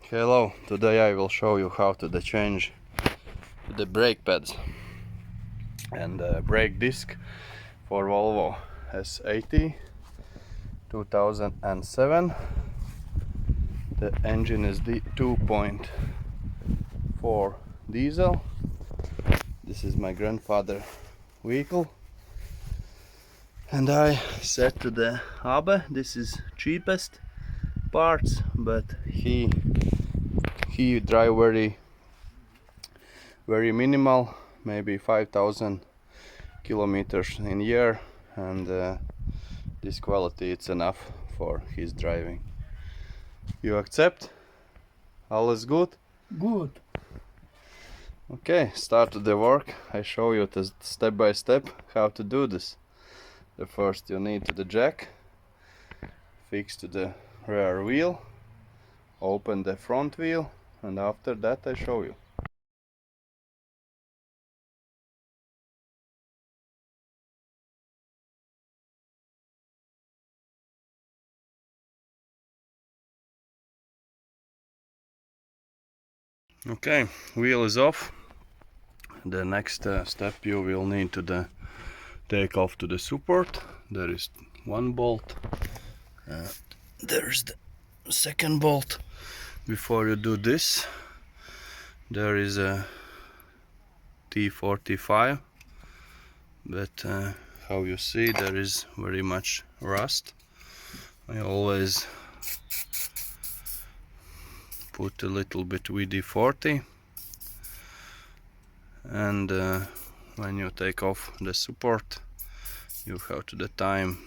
Hello, today I will show you how to change the brake pads and brake disc for Volvo S80 2007. The engine is the 2.4 diesel. This is my grandfather's vehicle, and I said to the Abe, this is cheapest parts, but he drive very minimal, maybe 5,000 kilometers in year, and this quality it's enough for his driving. You accept? All is good? Good. Okay, start the work. I show you step by step how to do this. The first you need the jack, fix to the rear wheel, open the front wheel, and after that I show you. Okay, wheel is off. The next step you will need to take off to the support. There is one bolt. There's the second bolt. Before you do this, there is a T45, but how you see, there is very much rust. I always put a little bit WD-40, and when you take off the support, you have to the time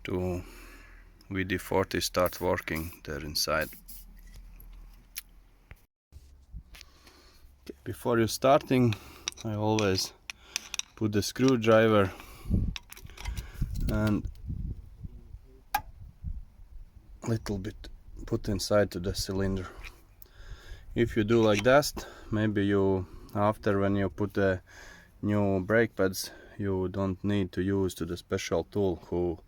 to WD-40 start working there inside. Before you starting, I always put the screwdriver and little bit put inside to the cylinder. If you do like that, maybe you after when you put the new brake pads, you don't need to use to the special tool who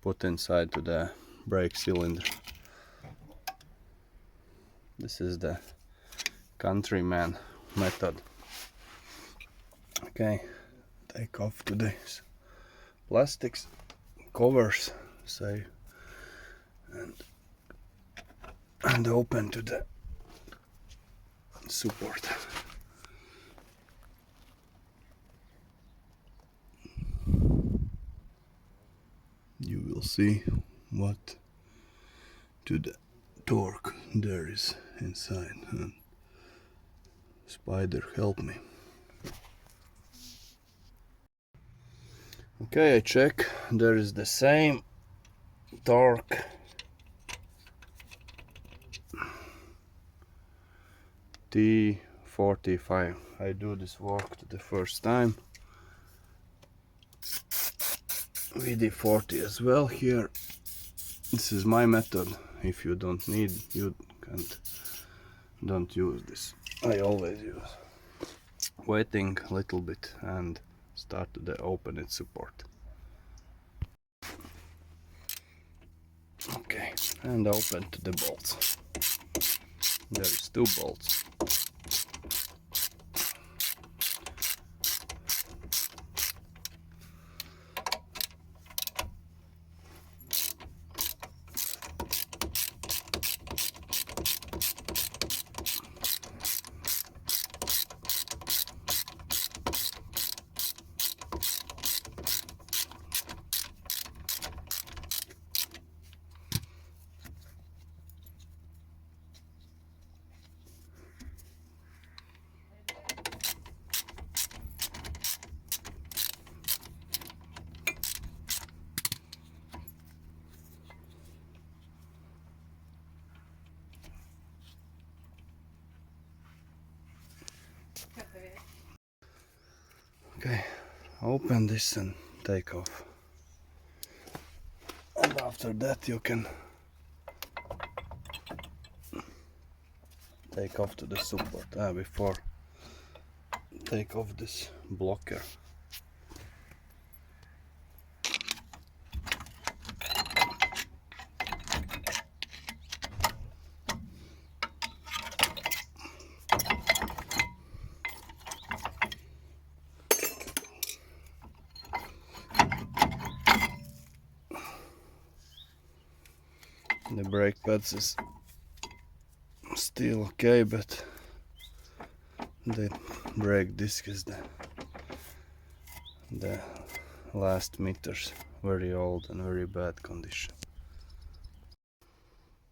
put inside to the brake cylinder. This is the countryman method. Okay, take off to this plastics covers, say, and open to the support. You will see what to the torque there is inside, and Spider help me. Okay, I check, there is the same torque T45. I do this work the first time. WD-40 as well here. This is my method. If you don't need, you don't use this. I always use waiting a little bit and start to open its support. Okay, and open to the bolts. There is two bolts. Okay, open this and take off. And after that you can take off to the support. Before take off this blocker. The brake pads is still okay, but the brake disc is the last meters very old and very bad condition.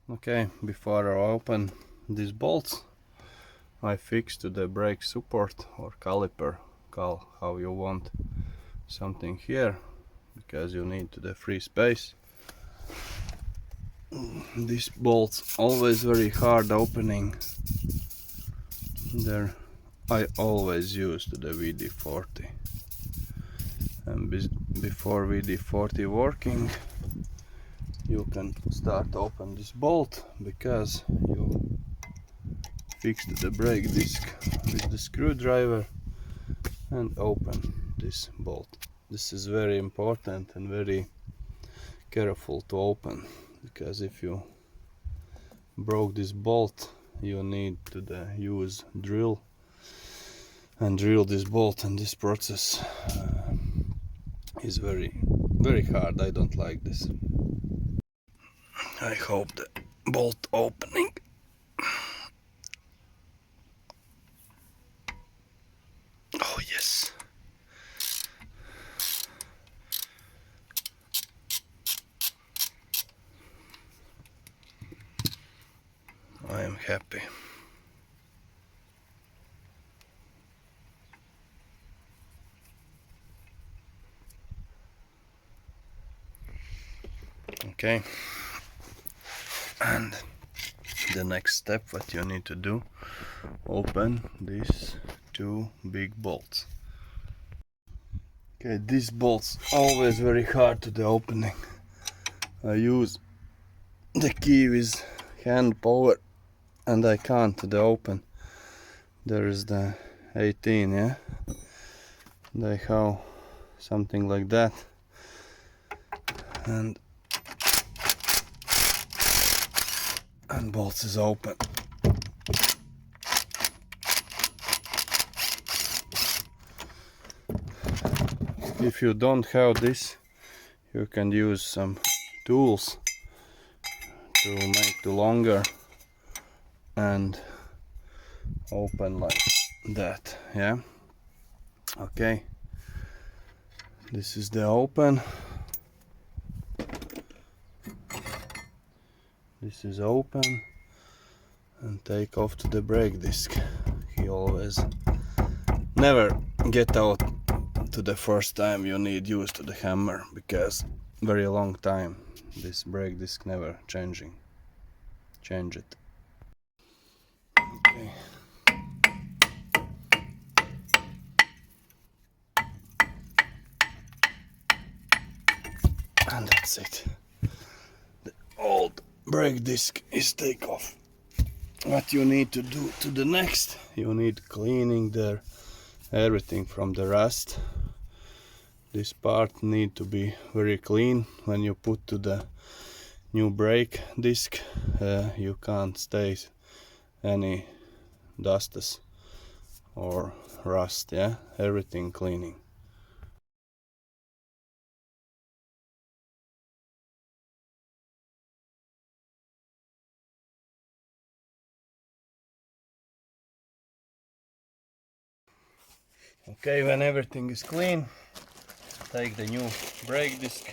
Okay, before I open these bolts, I fixed to the brake support or caliper, call how you want, something here, because you need to the free space. These bolts always very hard opening. There I always use to the VD40, and before VD40 working, you can start open this bolt, because you fix the brake disc with the screwdriver and open this bolt. This is very important and very careful to open, because if you broke this bolt, you need to use drill and drill this bolt, and this process is very hard. I don't like this. I hope the bolt opening. Oh yes. I am happy. Okay, and the next step what you need to do, open these two big bolts. Okay, these bolts always very hard to the opening. I use the key with hand power and I can't to the open. There is the 18, yeah, they have something like that, and bolts is open. If you don't have this, you can use some tools to make it longer and open like that, yeah. Okay, this is the open. This is open, and take off to the brake disc. He always never get out to the first time. You need use to the hammer, because very long time this brake disc never change it. Okay. And that's it. The old brake disc is take off. What you need to do to the next, you need cleaning there everything from the rust. This part need to be very clean. When you put to the new brake disc, you can't stay any dust or rust, yeah, everything cleaning. Okay, when everything is clean, take the new brake disc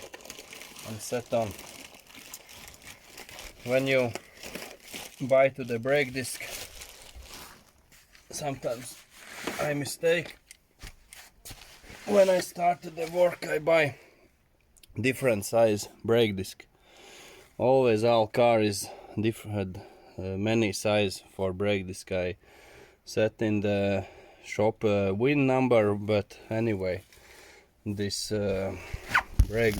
and set on. When you buy to the brake disc, sometimes I mistake. When I started the work, I buy different size brake disc. Always all car is different, many size for brake disc. I set in the shop VIN number, but anyway, this brake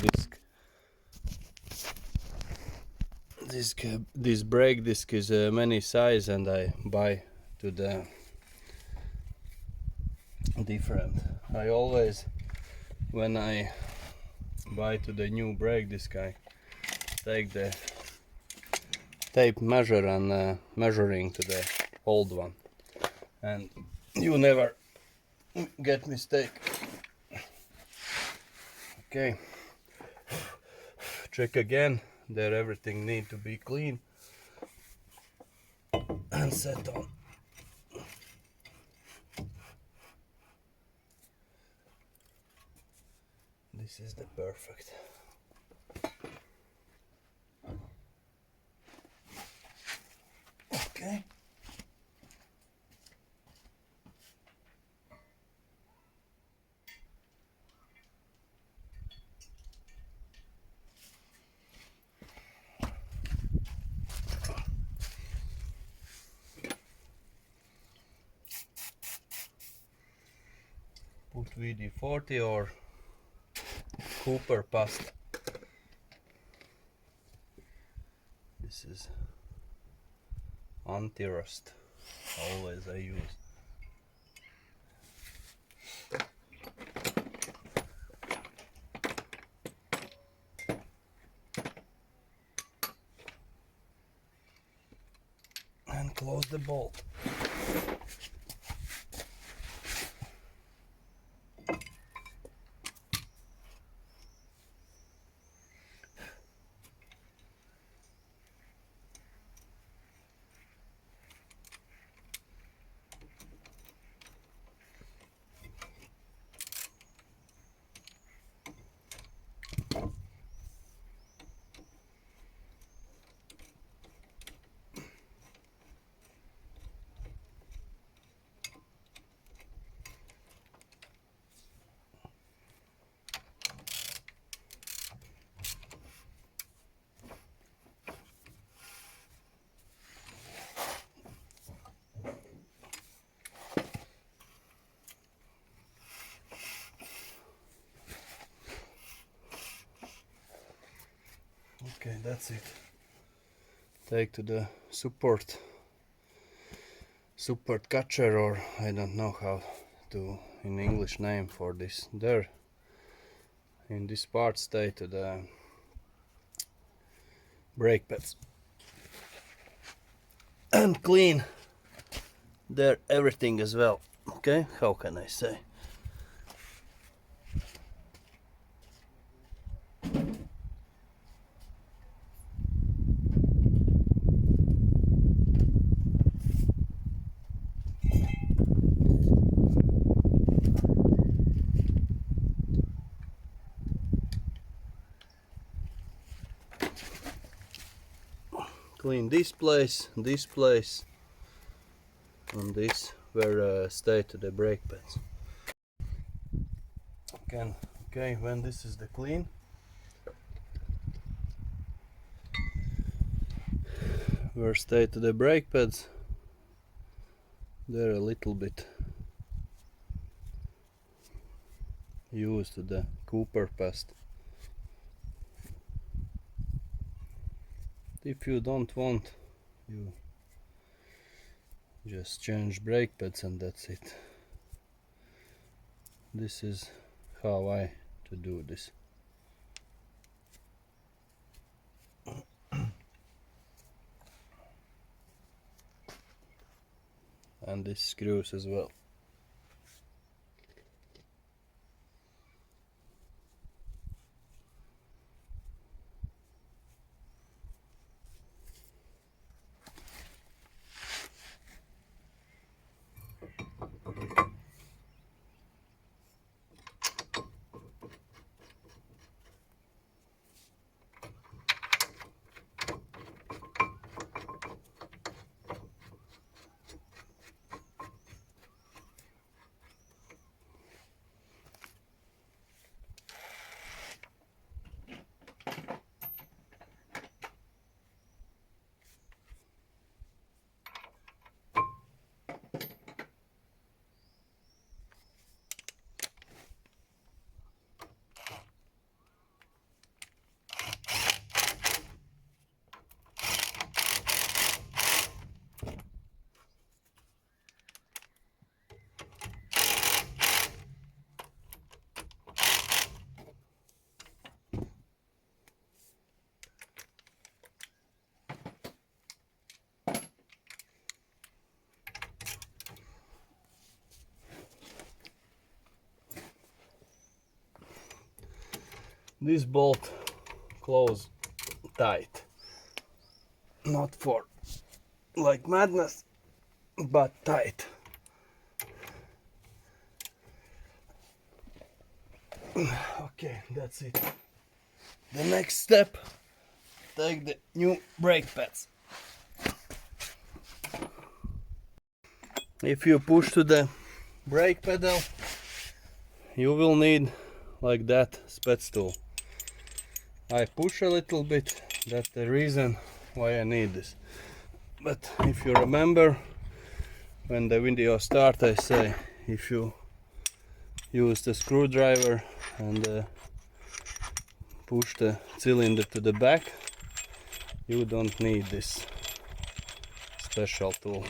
disc, this brake disc is many size, and I buy to the different. I always, when I buy to the new brake disc, I take the tape measure and measuring to the old one, and you never get mistake. Okay, check again there everything need to be clean and set on. This is the perfect. Okay. Put VD40 or Cooper pasta. This is anti-rust. Always I use. And close the bolt. Okay, that's it. Take to the support catcher, or I don't know how to in English name for this. There in this part stay to the brake pads and clean there everything as well. Okay, how can I say? Clean this place, and this where stay to the brake pads. Okay, when this is the clean, where stay to the brake pads, they're a little bit used to the Cooper past. If you don't want, you just change brake pads and that's it. This is how I to do this. And this screws as well. This bolt close tight. Not for like madness, but tight. Okay, that's it. The next step, take the new brake pads. If you push to the brake pedal, you will need like that spets tool. I push a little bit, that's the reason why I need this. But if you remember, when the video starts, I say if you use the screwdriver and push the cylinder to the back, you don't need this special tool.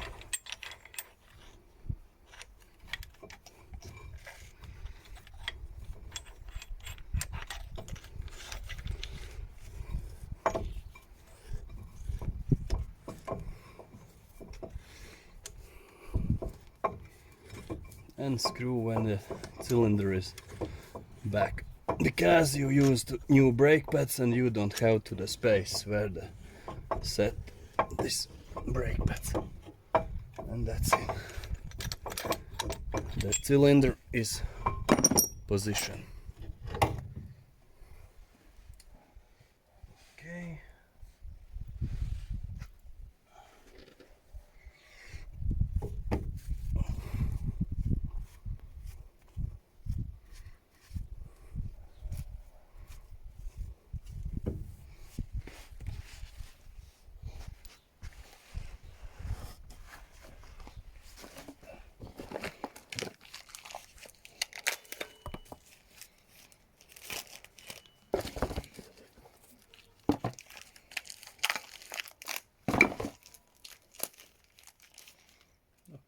And screw when the cylinder is back, because you used new brake pads and you don't have to the space where the set this brake pads, and that's it. The cylinder is positioned. Okay.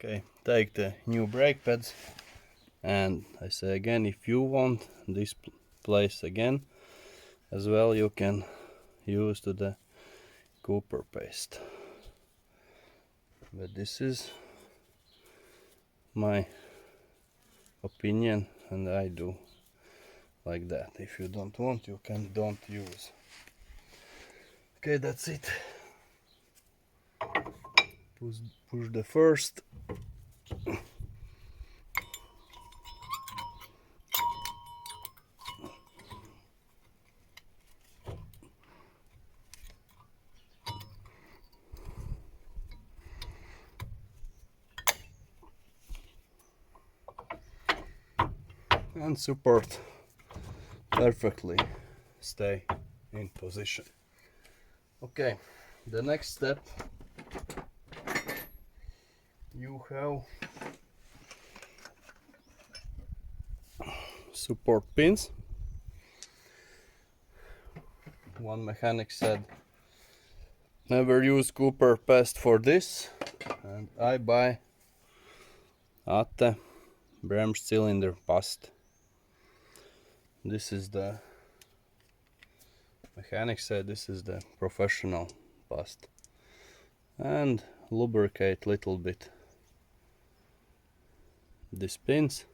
Okay, take the new brake pads, and I say again, if you want this place again as well, you can use to the copper paste. But this is my opinion, and I do like that. If you don't want, you can don't use. Okay, that's it. Push the first. And support perfectly stay in position. Okay, the next step, you have support pins. One mechanic said never use copper paste for this, and I buy Atte Bremse cylinder past. This is the mechanic said this is the professional past, and lubricate little bit these pins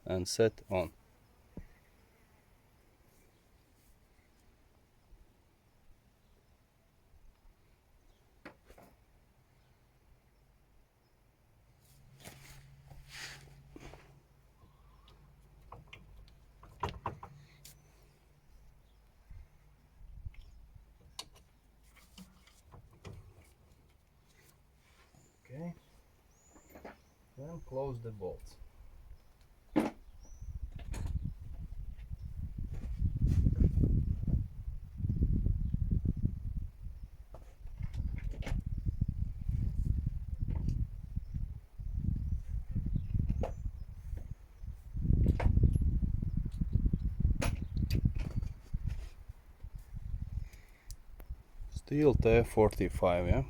and set on. Okay, then close the bolts. Steel T45, yeah.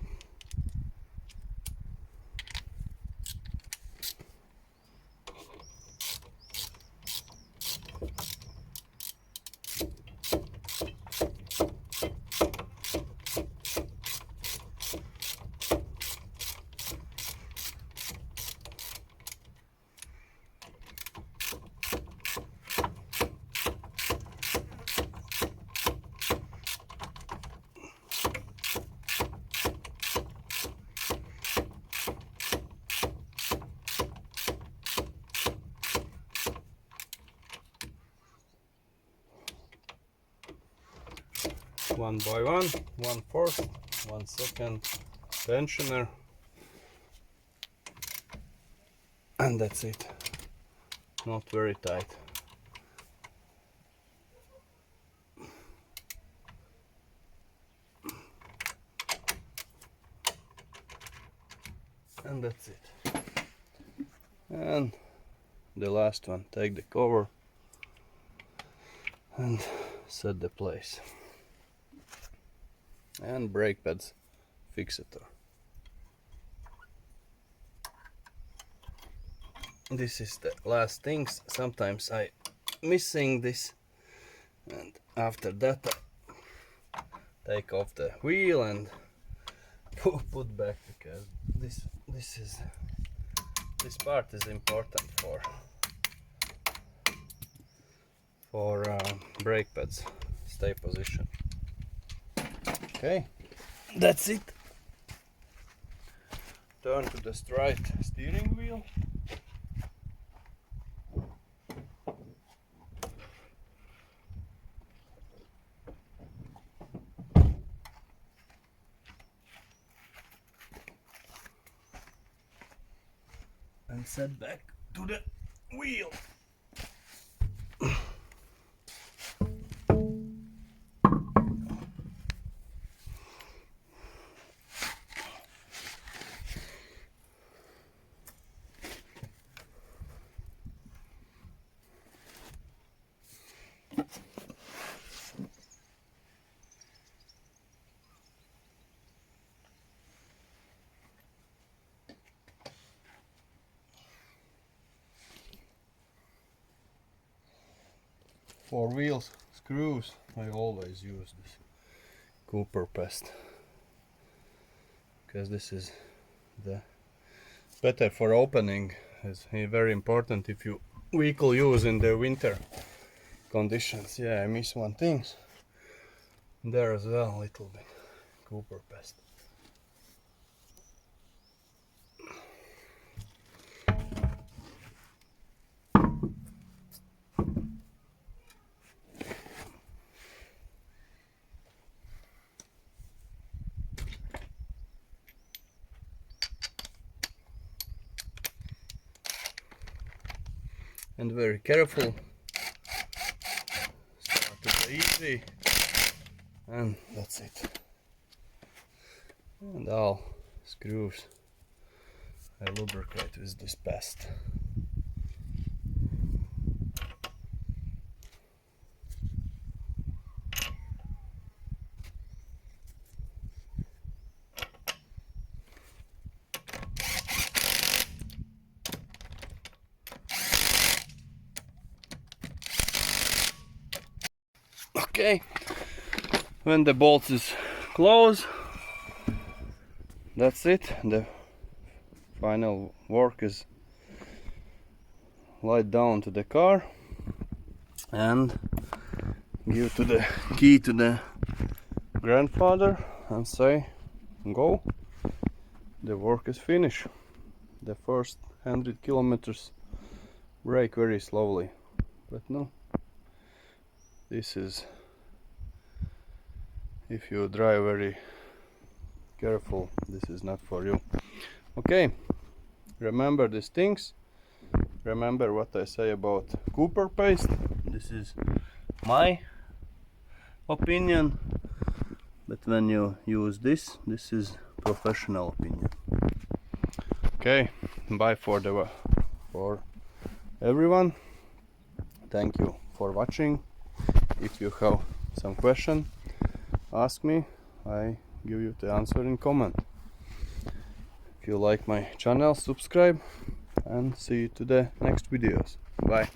one by one, one first, one second tensioner, and that's it. Not very tight. And that's it. And the last one, take the cover and set the place. And brake pads fixator. This is the last things. Sometimes I missing this, and after that I take off the wheel and put back, because this part is important for brake pads stay position. Okay, that's it. Turn to the straight steering wheel. And set back to the wheel. For wheels screws, I always use this Cooper paste, because this is the better for opening. Is very important if you vehicle use in the winter conditions. Yeah, I miss one thing there as well, a little bit Cooper paste. And very careful, start it easy, and that's it. And all screws I lubricate with this paste. Okay, when the bolts is closed, that's it. The final work is light down to the car and give to the key to the grandfather and say go. The work is finished. The first 100 kilometers brake very slowly, but no, this is, if you drive very careful, this is not for you. Okay, remember these things. Remember what I say about Cooper paste. This is my opinion, but when you use this is professional opinion. Okay, bye for everyone. Thank you for watching. If you have some question, ask me. I give you the answer in comment. If you like my channel, subscribe, and see you to the next videos. Bye.